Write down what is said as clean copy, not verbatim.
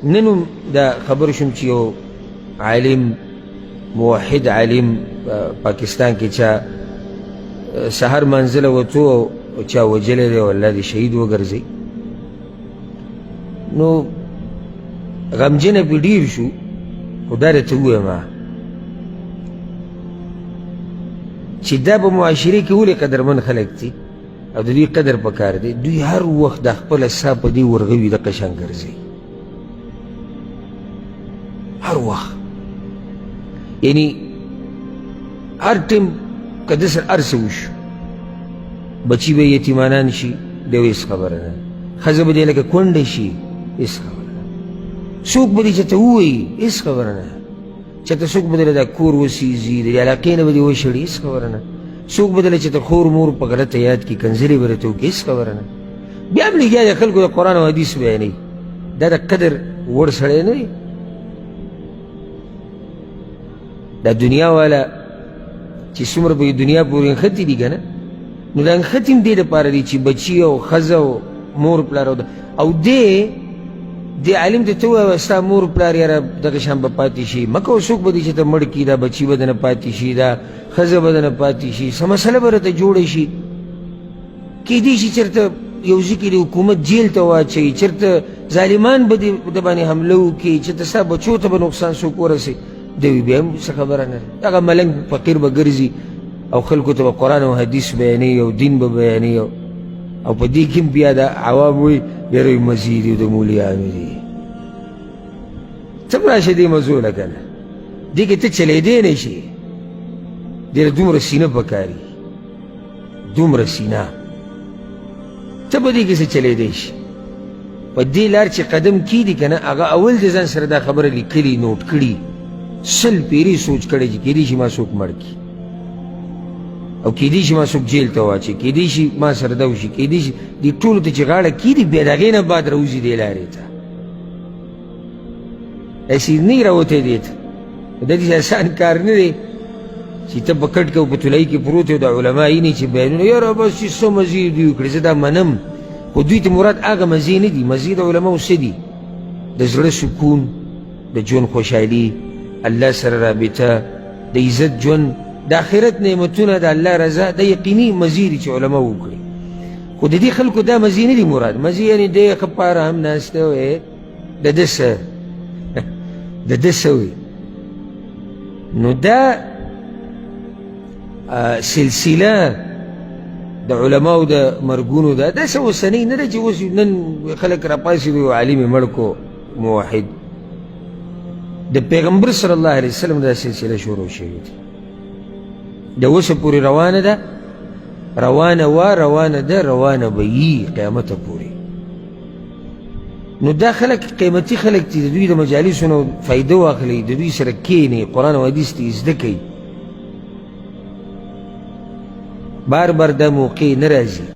نن هم دا خبر شوم چې یو عالم موحد عالم پاکستان کې چا سحر منزله وتو او چا وجلی دی او الله دې شهید وګرځي نو غمجنه پې ډېر شو خو دا درته ووایم چې دا په معاشرې کې ولې قدرمن خلک دي او د دوی قدر پکار دی دوی هر وخت د خپله ساه په دې ورغوي دقه شان ګرځي هر وخت یعنی هر ټیم که ده سره هر څه وشو بچي به یتیمانان شي دی هېڅ خبره نه ښځه به دې لکه کونډه شي هېڅ خبره نه څوک به دې چېرته ووایي هېڅ خبره نه چېرته څوک به دله دا کور وسیزي د دې علاقې نه به دې وشړي هېڅ خبره نه څوک به دله چېرته خور مور په غلطه یاد کړي کنځلې به درته وکړي هېڅ خبره نه بیا هم لګیا د خلکو د قرآن او حدیث بیانوي دا د قدر وړ سړی نه دی دا دنیا والا چې څومره په دنیا پورې نښتي دي که نه نو دا نښتي هم دې دپاره دي چې بچي او ښځه او مور پلار او دې عالم ته ته ووایه ستا مور پلار یاره دغه شان به پاتې شي مه کوه څوک به دې چې ته مړ کړي دا بچي به دنه پاتې شي دا ښځه به دنه پاتې شي څه مسله به راته جوړه شي کیدای شي چېرته یو ځای کې د حکومت جیل ته واچوي چېرته ظالمان به د باندې حمله وکړي چېرته ستا بچو ته به نقصان څوک ورسوي دوی بیا هم څه خبره نه ده هغه ملنګ فقیر به ګرځي او خلکو ته به قرآن او حدیث بیانوي او دین به بیانوي او په دې کې هم بیا د عوام وایي یاره مزید د مولیانو دي ته راشه دې موضوع له که نه دې کې ته چلېدی نه شي دې له دومره سینه پکاري دومره سینه ته به دې کې څه چلېدی شي په دې لار چې قدم کیدي که نه هغه اول د ځان سره دا خبره لیکلي نوټ کړي سل پیری سوچ کړی چې کیدای شي ما څوک مړ کړي او کیدای شي ما څوک جیل ته واچوي کیدای شي ما سره دا وشي کیدای شي دې ټولو ته چې غاړه کیدي بیا د هغې نه بعد راوځي دې لارې ته داسې نه راوتی دې ته دا داسې اسان کار نه دی چې ته په کټ کې او په تولۍ کې پروت یو د علما یې نه چې بیانونه یاره بس چې څه مزې دوی وکړي زه دا منم خو دوی ته مراد هغه مزې نه دي مزې د علماو څه دي د زړه سکون د ژوند خوشحالي الله سره رابطه د عزت ژوند د آخرت نعمتونه د الله رضا د یقیني مزې دي چې علما وکړي خو د دې خلکو دا مزې نه دي مراد مزې یعنې دی ښه په ارام ناسته وی د ده څه د ده څه وي نو دا سلسله د علماو د مرګونو ده دا څه اوسنۍ نه ده چې اوس نن خلک راپاڅېدو یو عالم یې مړ کو موحد د پیغمبر صلی الله علیه وسلم دا سلسله شروع شوې ده د اوسه پورې روانه ده روانه وه روانه ده روانه به یي قیامته پورې نو دا خلک قیمتي خلک دي د دوی د مجالسو نه فایده واخلئ د دوی سره کښېنئ قرآن او حدیث ته زده کوئ بار بار دا موقع نه راځي